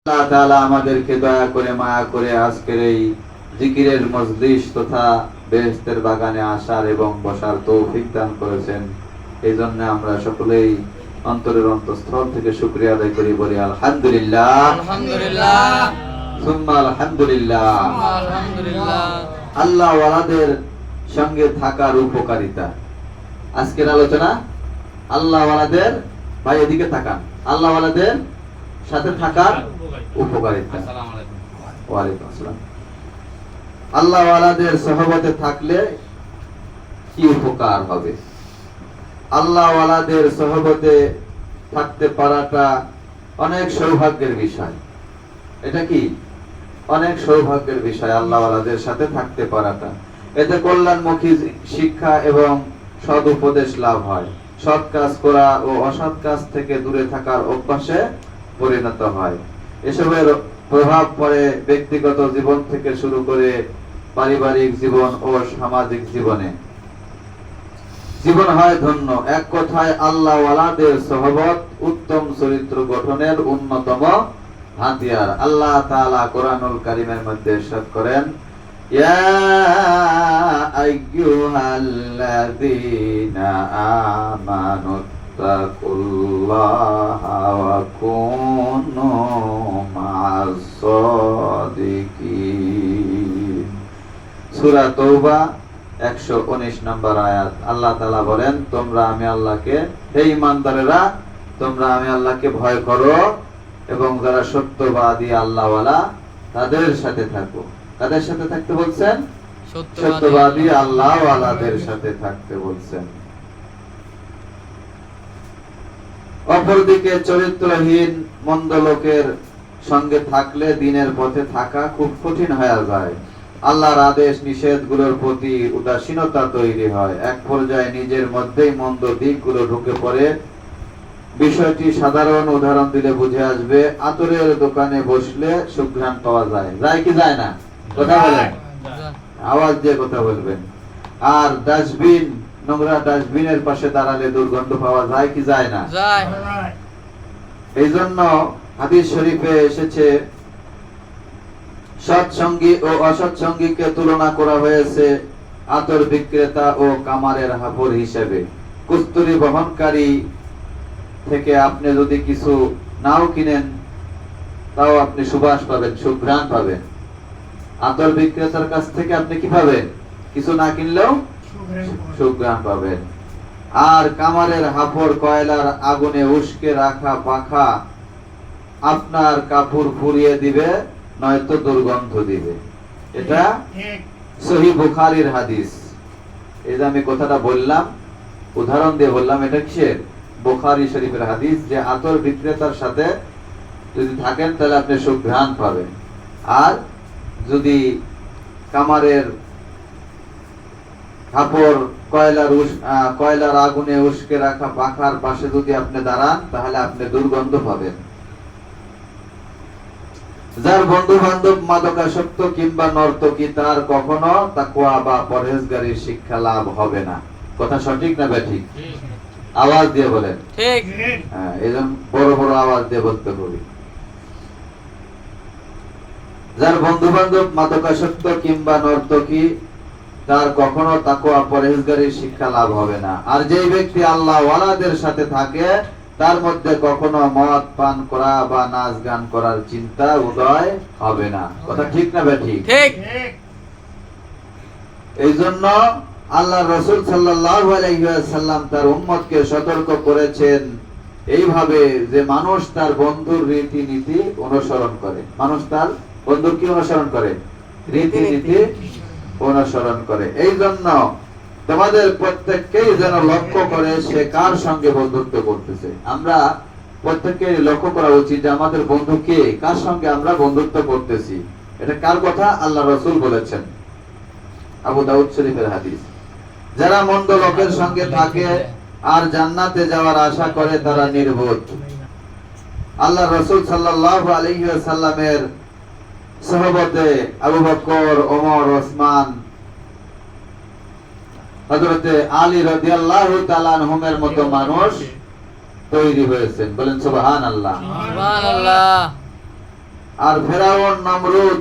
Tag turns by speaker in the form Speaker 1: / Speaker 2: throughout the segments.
Speaker 1: আল্লাহ তাআলা আমাদেরকে দয়া করে মায়া করে আজকের এই জিকিরের মজলিস তথা বেহেশতের বাগানে আসার এবং বসার তৌফিক দান করেছেন। এই জন্য আমরা সকলেই অন্তরের অন্তঃস্থল থেকে শুকরিয়া আদায় করি, বলি আলহামদুলিল্লাহ
Speaker 2: আলহামদুলিল্লাহ
Speaker 1: সুম্মা আলহামদুলিল্লাহ।
Speaker 2: আলহামদুলিল্লাহ।
Speaker 1: আল্লাহ ওয়ালাদের সঙ্গে থাকার উপকারিতা। আজকের আলোচনা আল্লাহ ওয়ালাদের, ভাই এদিকে তাকান, আল্লাহ ওয়ালাদের সাথে থাকার উপকারিতা।
Speaker 2: আসসালামু আলাইকুম।
Speaker 1: ওয়ালাইকুম আসসালাম। আল্লাহ ওয়ালাদের সহবতে থাকলে কি উপকার হবে? আল্লাহ ওয়ালাদের সহবতে থাকতে পারাটা অনেক সৌভাগ্যের বিষয়। এটা কি অনেক সৌভাগ্যের বিষয়, আল্লাহ ওয়ালাদের সাথে থাকতে পারাটা। এতে কল্যাণমুখী শিক্ষা এবং সৎ উপদেশ লাভ হয়। সৎ কাজ করা ও অসৎ কাজ থেকে দূরে থাকার অভ্যাসে পরিণত হয়। এসবের প্রভাব পড়ে ব্যক্তিগত জীবন থেকে শুরু করে পারিবারিক জীবন ও সামাজিক জীবনে। জীবন হয় ধন্য। এক কথায় আল্লাহ ওয়ালাদের সহবত উত্তম চরিত্র গঠনের অন্যতম হাতিয়ার। আল্লাহ তাআলা কোরআনুল কারীমের মধ্যে ইরশাদ করেন, ইয়া আইয়ুহাল্লাযীনা আমানু তাকুল্লাহা ওয়া কুনু মা'আস সাদিকিন। সূরা তাওবা 119 নম্বর আয়াত। আল্লাহ তাআলা বলেন, তোমরা আমি আল্লাহকে, হে ঈমানদারেরা, তোমরা আমি আল্লাহকে ভয় করো এবং যারা সত্যবাদী আল্লাহওয়ালা তাদের সাথে থাকো। কাদের সাথে থাকতে বলছেন? সত্যবাদী আল্লাহওয়ালাদের সাথে থাকতে বলছেন। অপরদিকে চরিত্রহীন মন্দ লোকের সঙ্গে থাকলে দিনের পথে থাকা খুব কঠিন হয়ে যায়। আল্লাহর আদেশ নিষেধগুলোর প্রতি উদাসীনতা তৈরি হয়। এক পর্যায়ে নিজের মধ্যেই মন্দ দিকগুলো ঢুকে পড়ে। বিষয়টি সাধারণ উদাহরণ দিলে বুঝে আসবে। আতরের দোকানে বসলে সুঘ্রাণ পাওয়া যায়, যায় কি যায় না? কথা বলেন, আওয়াজ দিয়ে কথা বলবেন। আর ডাস্টবিন, নোংরা ডাস্টবিনের পাশে দাঁড়ালে দুর্গন্ধ পাওয়া যায় কি যায় না?
Speaker 2: যায়।
Speaker 1: এই জন্য হাদিস শরীফে এসেছে, সৎসঙ্গী ও অসৎসঙ্গীকে তুলনা করা হয়েছে আতর বিক্রেতা ও কামারের হাফর হিসেবে। কস্তুরী বহনকারী থেকে আপনি যদি কিছু নাও কিনেন, তাও আপনি সুবাস পাবেন, সুঘ্রাণ পাবেন। আতর বিক্রেতার কাছ থেকে আপনি কি পাবেন? কিছু না কিনলেও সুঘ্রাণ পাবেন। আর কামারের হাফর, কয়লার আগুনে উস্কে রাখা পাখা আপনার কাপড় পুড়িয়ে দিবে, নয়তো দুর্গন্ধ দিবে। এটা সহিহ বুখারীর হাদিস। এই যে আমি কথাটা বললাম, উদাহরণ দিয়ে বললাম, এটা কিসের? বুখারী শরীফের হাদিস, যে আতর বিক্রেতার সাথে যদি থাকেন তাহলে আপনি সুঘ্রাণ পাবেন। আর যদি কামারের কাপড়, কয়লার আগুনে উস্কে রাখা পাখার পাশে যদি আপনি দাঁড়ান, তাহলে আপনি দুর্গন্ধ পাবেন। যার বন্ধু বান্ধব মাদকাসক্ত কিংবা নর্তকী, তার কখনো তাকওয়া বা পরহেজগারির শিক্ষা লাভ হবে না। কথা সঠিক না ব্যাঠিক? আওয়াজ দিয়ে বলেন।
Speaker 2: ঠিক।
Speaker 1: হ্যাঁ, এজন্য বড় বড় আওয়াজ দিয়ে বলতে হবে। যার বন্ধু বান্ধব মাদকাসক্ত কিংবা নর্তকী, তার কখনো তাকওয়া পরহেজগারির শিক্ষা লাভ হবে না। আর যেই ব্যক্তি আল্লাহ ওয়ালাদের সাথে থাকে, তার মধ্যে কখনো মদ পান করা বা নাচ গান করার চিন্তা উদয় হবে না। কথা ঠিক না ব্যাঠিক?
Speaker 2: ঠিক।
Speaker 1: এই জন্য আল্লাহ রাসূল সাল্লাল্লাহু আলাইহি ওয়াসাল্লাম তার উম্মতকে সতর্ক করেছেন এইভাবে, যে মানুষ তার বন্ধুর রীতিনীতি অনুসরণ করে। মানুষ তার বন্ধুর কি অনুসরণ করে? রীতিনীতি অনুসরণ করে। এই জন্য তোমাদের প্রত্যেককেই যেন লক্ষ্য করে সে কার সঙ্গে বন্ধুত্ব করতেছে। আমরা প্রত্যেককে লক্ষ্য করা উচিত যে আমাদের বন্ধু কে, কার সঙ্গে আমরা বন্ধুত্ব করতেছি। এটা কার কথা? আল্লাহ রাসূল বলেছেন, আবু দাউদ শরীফের হাদিস। যারা মন্দ লোকের সঙ্গে থাকে আর জান্নাতে যাওয়ার আশা করে, তারা নির্বোধ। আল্লাহ রাসূল সাল্লাল্লাহু আলাইহি ওয়াসাল্লামের সহবতে আবু বকর, ওমর, ওসমান, হযরতে আলী রাদিয়াল্লাহু তাআলা আনহুমের মতো মানুষ তৈরি হয়েছেন। বলেন সুবহানাল্লাহ।
Speaker 2: সুবহানাল্লাহ।
Speaker 1: আর ফেরাউন, নমরুদ,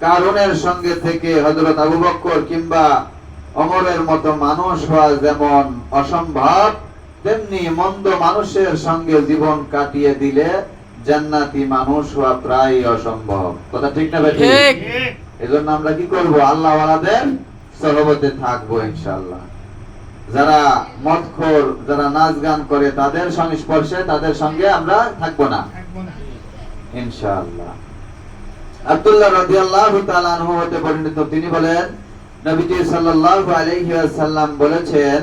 Speaker 1: কারুনের সঙ্গে থেকে হযরত আবু বকর কিংবা ওমরের মতো মানুষ হওয়া যেমন অসম্ভব, তেমনি মন্দ মানুষের সঙ্গে জীবন কাটিয়ে দিলে জান্নাতি মানুষ হওয়া প্রায় অসম্ভব। কথা ঠিক না বেঠিক?
Speaker 2: ঠিক।
Speaker 1: এজন্য আমরা কি করব? আল্লাহ ওয়ালাদের সহবতে থাকবো ইনশাআল্লাহ। যারা মদখোর, যারা নাচ গান করে তাদের সংস্পর্শে, তাদের সঙ্গে আমরা থাকবো না ইনশাআল্লাহ। আব্দুল্লাহ রাদিয়াল্লাহু তাআলা আনহু হতে বর্ণিত, তিনি বলেন নবীজি সাল্লাল্লাহু আলাইহি ওয়াসাল্লাম বলেছেন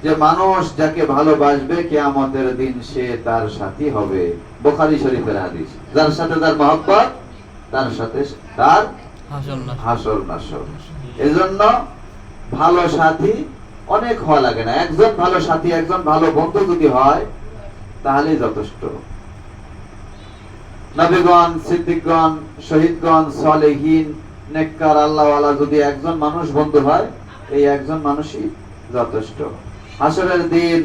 Speaker 1: যে মানুষ যাকে ভালোবাসবে কিয়ামতের দিন সে তার সাথী হবে। বুখারী শরীফের হাদিস। যার সাথে তার মহব্বত, তার সাথে তার হাসর নাসর। এজন্য ভালো সাথী অনেক হওয়া লাগে না, একজন ভালো সাথী, একজন ভালো বন্ধু যদি হয় তাহলেই যথেষ্ট। নবীগণ, সিদ্দিকগণ, শহীদগণ, সালেহীন, নেককার, আল্লাহওয়ালা যদি একজন মানুষ বন্ধু হয়, এই একজন মানুষই যথেষ্ট। হাসরের দিন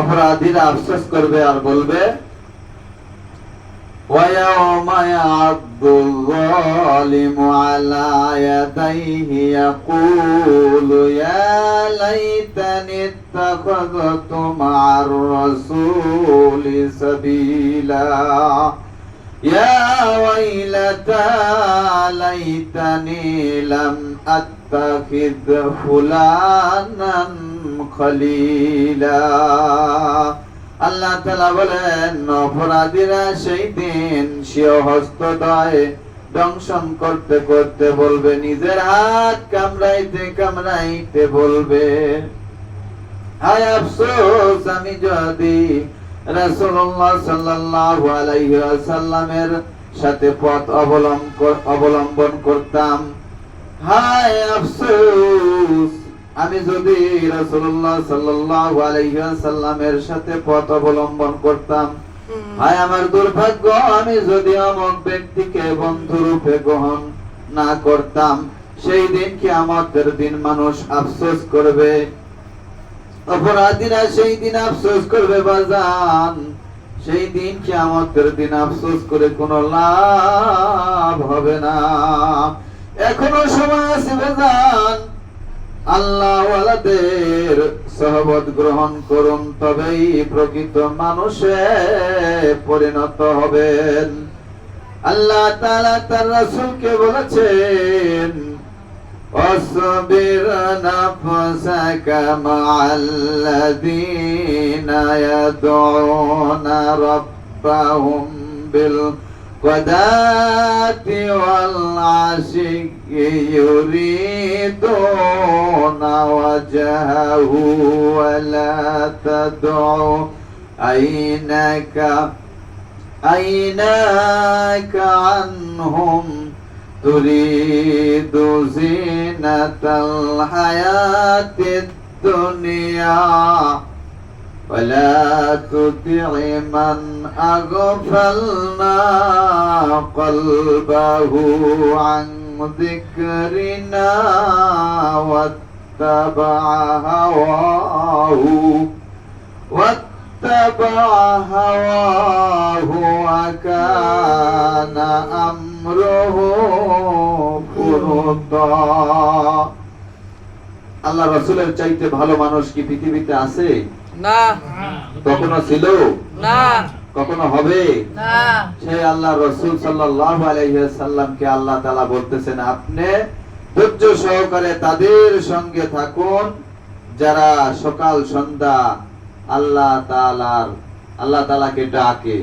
Speaker 1: অপরাধীরা আফসোস করবে আর বলবে, وَيَوْمَ يَعَضُّ الظَّالِمُ عَلَى يَدَيْهِ يَقُولُ يَا لَيْتَنِي اتَّخَذْتُ مَعَ الرَّسُولِ سَبِيلًا يَا وَيْلَتَى لَيْتَنِي لَمْ أَتَّخِذْ فُلَانًا خَلِيلًا। আল্লাহ তাআলা বলেন, অপরাধীরা সেই দিন স্বীয় হস্তদ্বয় দংশন করতে করতে বলবে, নিজের হাত কামড়াইতে কামড়াইতে বলবে, হায় আফসোস, আমি যদি রাসূলুল্লাহ সাল্লাল্লাহু আলাইহি ওয়াসাল্লামের সাথে পথ অবলম্বন করতাম। হায় আফসোস, আমি যদি রাসূলুল্লাহ সাল্লাল্লাহু আলাইহি ওয়াসাল্লামের সাথে পথ অবলম্বন করতাম। হায় আমার দুর্ভাগ্য, আমি যদি অমুক ব্যক্তিকে বন্ধু রূপে গ্রহণ না করতাম। সেই দিন কিয়ামতের দিন মানুষ আফসোস করবে, অপরাধীরা সেই দিন আফসোস করবে বাজান। সেই দিন কিয়ামতের দিন আফসোস করে কোনো লাভ হবে না। এখনো সময় আছে বাজান, আল্লাহ ওয়ালাদের সহবত গ্রহণ করুন, তবেই প্রকৃত মানুষে পরিণত হবেন। আল্লাহ তাআলা তার রাসূলকে বলেছেন, ওয়াসবির নাফসাকা মা'আল্লাযীনা ইয়াদউনা রাব্বাহুম বিল غداة والعشي يريدون وجهه ولا تدع عيناك عنهم تريد زينة الحياة الدنيا ولا تطع من أغفلنا قلبه عن ذكرنا واتبع هواه وكان أمره فرطا। আল্লাহ রাসূলের চাইতে ভালো মানুষ কি পৃথিবীতে আছে?
Speaker 2: না।
Speaker 1: কখনো ছিল?
Speaker 2: না।
Speaker 1: কখনো হবে?
Speaker 2: না।
Speaker 1: সেই আল্লাহ রাসূল সাল্লাল্লাহু আলাইহি ওয়াসাল্লামকে আল্লাহ তাআলা বলতেছেন, আপনি ধৈর্য সহকারে তাদের সঙ্গে থাকুন যারা সকাল সন্ধ্যা আল্লাহ তাআলাকে ডাকে।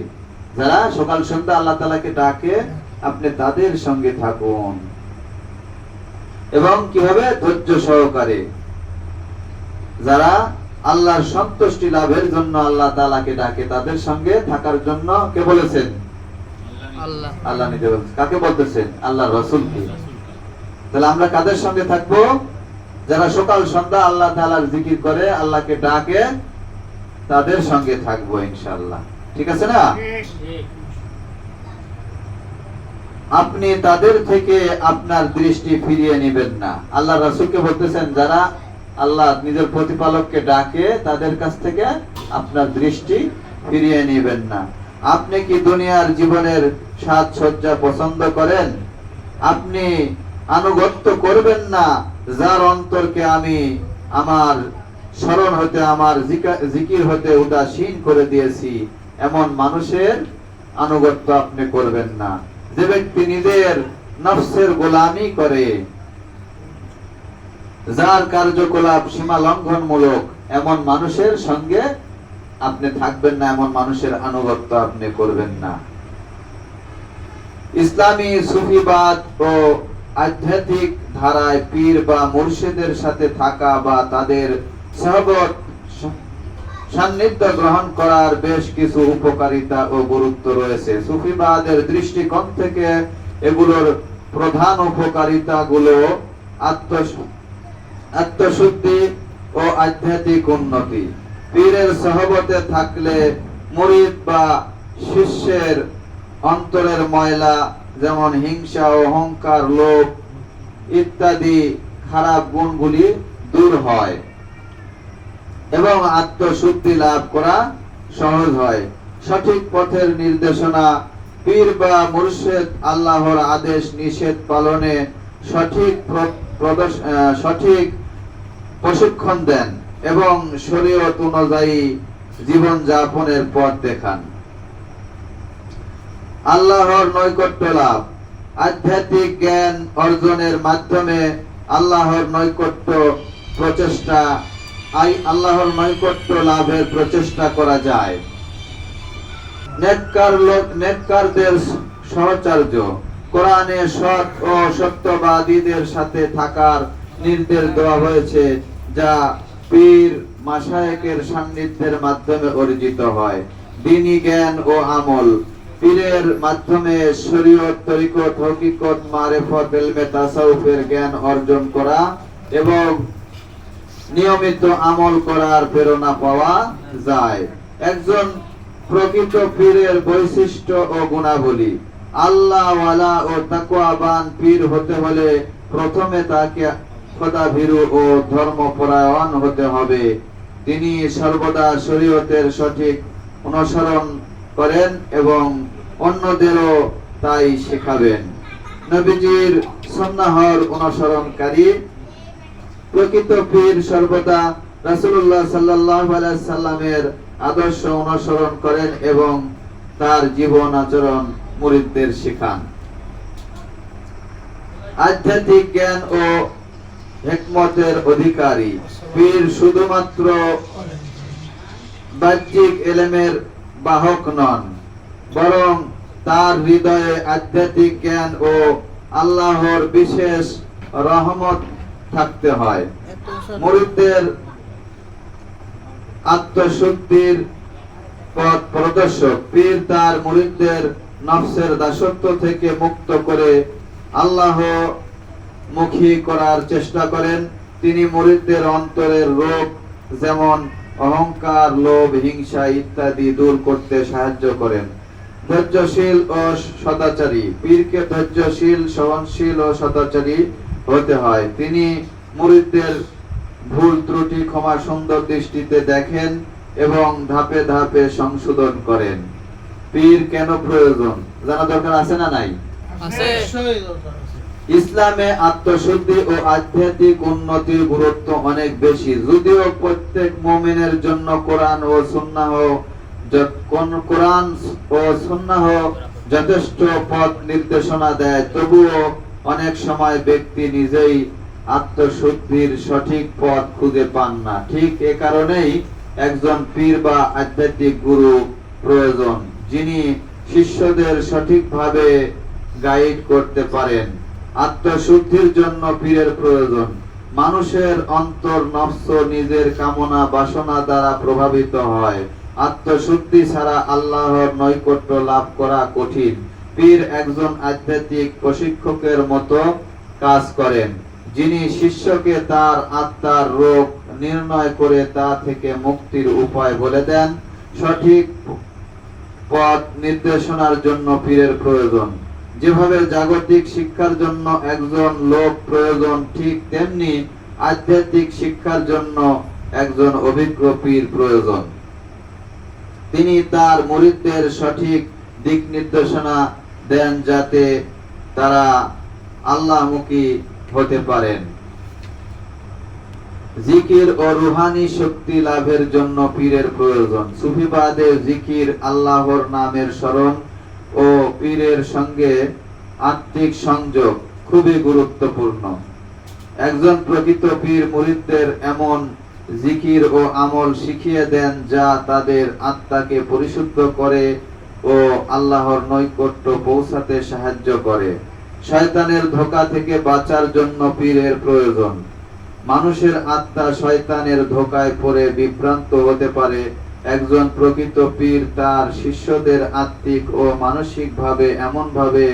Speaker 1: যারা সকাল সন্ধ্যা আল্লাহ তাআলাকে ডাকে, আপনি তাদের সঙ্গে থাকুন। এবং কিভাবে? ধৈর্য সহকারে। যারা আল্লাহর সন্তুষ্টি লাভের জন্য আল্লাহ তাআলাকে ডাকে, তাদের সঙ্গে থাকার জন্য কে বলেছেন? আল্লাহ নিজে বলেছেন। কাকে বলতেছেন? আল্লাহর রাসূলকে। তাহলে আমরা কাদের সঙ্গে থাকবো? যারা সকাল সন্ধ্যা আল্লাহ তাআলার জিকির করে, আল্লাহকে ডাকে, তাদের সঙ্গে থাকবো ইনশাআল্লাহ। ঠিক আছে না? আপনি তাদের থেকে আপনার দৃষ্টি ফিরিয়ে নেবেন না। আল্লাহ রাসূলকে বলতেছেন, যারা আল্লাহ নিজের প্রতিপালককে ডাকে, তাদের কাছ থেকে আপনার দৃষ্টি ফিরিয়ে নেবেন না। আপনি কি দুনিয়ার জীবনের সাজসজ্জা পছন্দ করেন, আপনি আনুগত্য করবেন না যার অন্তরকে আমি আমার স্মরণ হতে, আমার জিকির হতে উদাসীন করে দিয়েছি, এমন মানুষের আনুগত্য আপনি করবেন না। যে ব্যক্তি নিজের নফসের গোলামি করে, যার কার্যকলাপ সীমা লঙ্ঘনমূলক, এমন মানুষের সঙ্গে আপনি থাকবেন না, এমন মানুষের আনুগত্য আপনি করবেন না। ইসলামী সুফিবাদ ও আধ্যাত্মিক ধারায় পীর বা মুর্শিদের সাথে থাকা বা তাদের সহবত সান্নিধ্য গ্রহণ করার বেশ কিছু উপকারিতা ও গুরুত্ব রয়েছে। সুফিবাদের দৃষ্টিকোণ থেকে এগুলোর প্রধান উপকারিতা গুলো আত্মশুদ্ধি ও আধ্যাত্মিক উন্নতি। পীরের সহবতে থাকলে মুরিদ বা শিষ্যের অন্তরের ময়লা, যেমন হিংসা, অহংকার, লোভ ইত্যাদি খারাপ গুণগুলি দূর হয় এবং আত্মশুদ্ধি লাভ করা সহজ হয়। সঠিক পথের নির্দেশনা, পীর বা মুর্শিদ আল্লাহর আদেশ নিষেধ পালনে সঠিক প্রশিক্ষণ দেন এবং শরীয়ত অনুযায়ী জীবন যাপনের পথ দেখান। আল্লাহর নৈকট্য লাভ, আধ্যাত্মিক জ্ঞান অর্জনের মাধ্যমে আল্লাহর নৈকট্য লাভের প্রচেষ্টা করা যায়। নেককারদের সহচর্য, কোরআনে সৎ ও সত্যবাদীদের সাথে থাকার নির্দেশ দেওয়া হয়েছে, যা পীর মাশায়েখের সান্নিধ্যের মাধ্যমে অর্জিত হয়। দ্বীনি জ্ঞান ও আমল, পীরের মাধ্যমে শরীয়ত, তরিকত, হকিকত, মারিফত, ইলমে তাসাউফের জ্ঞান অর্জন করা এবং নিয়মিত আমল করার প্রেরণা পাওয়া যায়। একজন প্রকৃত পীরের বৈশিষ্ট্য ও গুণাবলী, আল্লাহওয়ালা ও তাকওয়াবান পীর হতে হলে প্রথমে তাকে খোদাভীরু ও ধর্মপরায়ণ হতে হবে। তিনি সর্বদা শরীয়তের সঠিক অনুসরণ করেন এবং অন্যদেরও তাই শেখাবেন। নবীজির সুন্নাহর অনুসরণকারী। প্রকৃত পীর সর্বদা রাসূলুল্লাহ সাল্লাল্লাহু আলাইহি সাল্লামের আদর্শ অনুসরণ করেন এবং তার জীবন আচরণ মুরিদদের শেখান। আধ্যাত্মিক জ্ঞান ও হিকমতের অধিকারী, পীর শুধুমাত্র বাহ্যিক ইলমের বাহক নন, বরং তার হৃদয়ে আধ্যাত্মিক জ্ঞান ও আল্লাহর বিশেষ রহমত থাকতে হয়। মুরিদদের আত্মশুদ্ধির পথ প্রদর্শক, পীর তার মুরিদদের নফসের দাসত্ব থেকে মুক্ত করে আল্লাহ মুখী করার চেষ্টা করেন। তিনি মুরিদদের অন্তরের রোগ, যেমন অহংকার, লোভ, হিংসা ইত্যাদি দূর করতে সাহায্য করেন। ধৈর্যশীল ও সদাচারী, পীরকে ধৈর্যশীল, সহনশীল ও সদাচারী হতে হয়। তিনি মুরিদদের ভুল ত্রুটি ক্ষমা সুন্দর দৃষ্টিতে দেখেন এবং ধাপে ধাপে সংশোধন করেন। পীর কেন প্রয়োজন জানা দরকার আছে না নাই?
Speaker 2: আছে।
Speaker 1: ইসলামে আত্মশুদ্ধি ও আধ্যাত্মিক উন্নতির গুরুত্ব অনেক বেশি। যদিও প্রত্যেক মুমিনের জন্য কোরআন ও সুন্নাহ যথেষ্ট পথ নির্দেশনা দেয়, তবুও অনেক সময় ব্যক্তি নিজেই আত্মশুদ্ধির সঠিক পথ খুঁজে পান না। ঠিক এ কারণেই একজন পীর বা আধ্যাত্মিক গুরু প্রয়োজন, যিনি শিষ্যদের সঠিকভাবে গাইড করতে পারেন। আত্মশুদ্ধির জন্য পীরের প্রয়োজন। মানুষের অন্তর নফস নিজের কামনা বাসনা দ্বারা প্রভাবিত হয়। আত্মশুদ্ধি ছাড়া আল্লাহর নৈকট্য লাভ করা কঠিন। পীর একজন আধ্যাত্মিক প্রশিক্ষকের মতো কাজ করেন, যিনি শিষ্যকে তার আত্মার রোগ নির্ণয় করে তা থেকে মুক্তির উপায় বলে দেন। সঠিক পথ নির্দেশনার জন্য পীরের প্রয়োজন। যেভাবে জাগতিক শিক্ষার জন্য একজন লোক প্রয়োজন, ঠিক তেমনি আধ্যাত্মিক শিক্ষার জন্য একজন অভিজ্ঞ পীর প্রয়োজন। তিনি তার মুরিদদের সঠিক দিক নির্দেশনা দেন যাতে তারা আল্লাহমুখী হতে পারেন। জিকির ও রুহানি শক্তি লাভের জন্য পীরের প্রয়োজন। সুফিবাদে জিকির, আল্লাহর নামের স্মরণ ও পীরের সঙ্গে আত্মিক সংযোগ খুবই গুরুত্বপূর্ণ। একজন প্রকৃত পীর মুরিদদের এমন জিকির ও আমল শিখিয়ে দেন যা তাদের আত্মাকে পরিশুদ্ধ করে ও আল্লাহর নৈকট্য পৌঁছাতে সাহায্য করে। শয়তানের ধোঁকা থেকে বাঁচার জন্য পীরের প্রয়োজন। মানুষের আত্মা শয়তানের ধোঁকায় পড়ে বিভ্রান্ত হতে পারে। একজন প্রকৃত পীর তার শিষ্যদের আত্মিক ও মানসিকভাবে এমনভাবে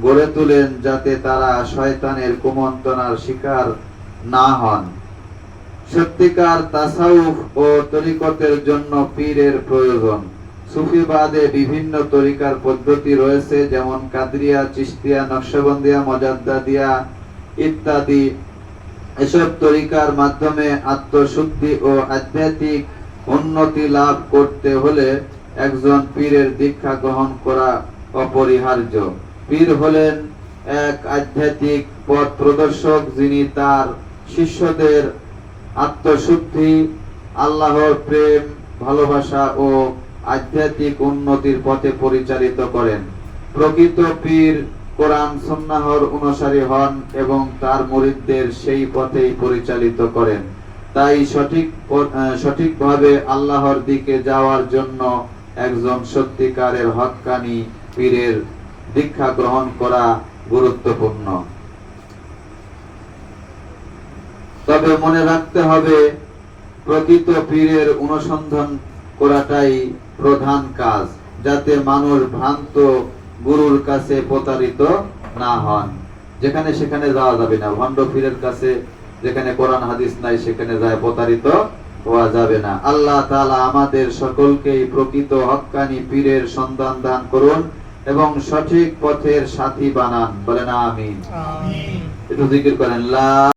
Speaker 1: গড়ে তোলেন যাতে তারা শয়তানের কুমন্ত্রণার শিকার না হন। সত্যিকার তাসাউফ ও তরিকতের জন্য পীরের প্রয়োজন। সুফিবাদে বিভিন্ন তরিকার পদ্ধতি রয়েছে, যেমন কাদরিয়া, চিশতিয়া, নকশবন্দিয়া, মজাদ্দাদিয়া ইত্যাদি। এসব তরিকার মাধ্যমে আত্মশুদ্ধি ও আধ্যাত্মিক উন্নতি লাভ করতে হলে একজন পীরের দীক্ষা গ্রহণ করা অপরিহার্য। পীর হলেন এক আধ্যাত্মিক পথ প্রদর্শক, যিনি তার শিষ্যদের আত্মশুদ্ধি, আল্লাহর প্রেম, ভালোবাসা ও আধ্যাত্মিক উন্নতির পথে পরিচালিত করেন। প্রকৃত পীর কোরআন সুন্নাহর অনুসারী হন এবং তার মুরিদদের সেই পথেই পরিচালিত করেন। তাই সঠিকভাবে আল্লাহর দিকে যাওয়ার জন্য একজন সত্যিকারের হক্কানি পীরের দীক্ষা গ্রহণ করা গুরুত্বপূর্ণ। তবে মনে রাখতে হবে, প্রকৃত পীরের অনুসন্ধান করাটাই প্রধান কাজ, যাতে মানুষ ভ্রান্ত গুরুর কাছে প্রতারিত না হন। যেখানে সেখানে যাওয়া যাবে না। ভণ্ড পীরের কাছে যেখানে কোরআন হাদিস নাই সেখানে যায় প্রতারিত হওয়া যাবে না। আল্লাহ তাআলা আমাদের সকলকেই প্রকৃত হক্কানি পীরের সন্ধান দান করুন এবং সঠিক পথের সাথী বানান। বলেন আমিন। একটু জিকির করেন লা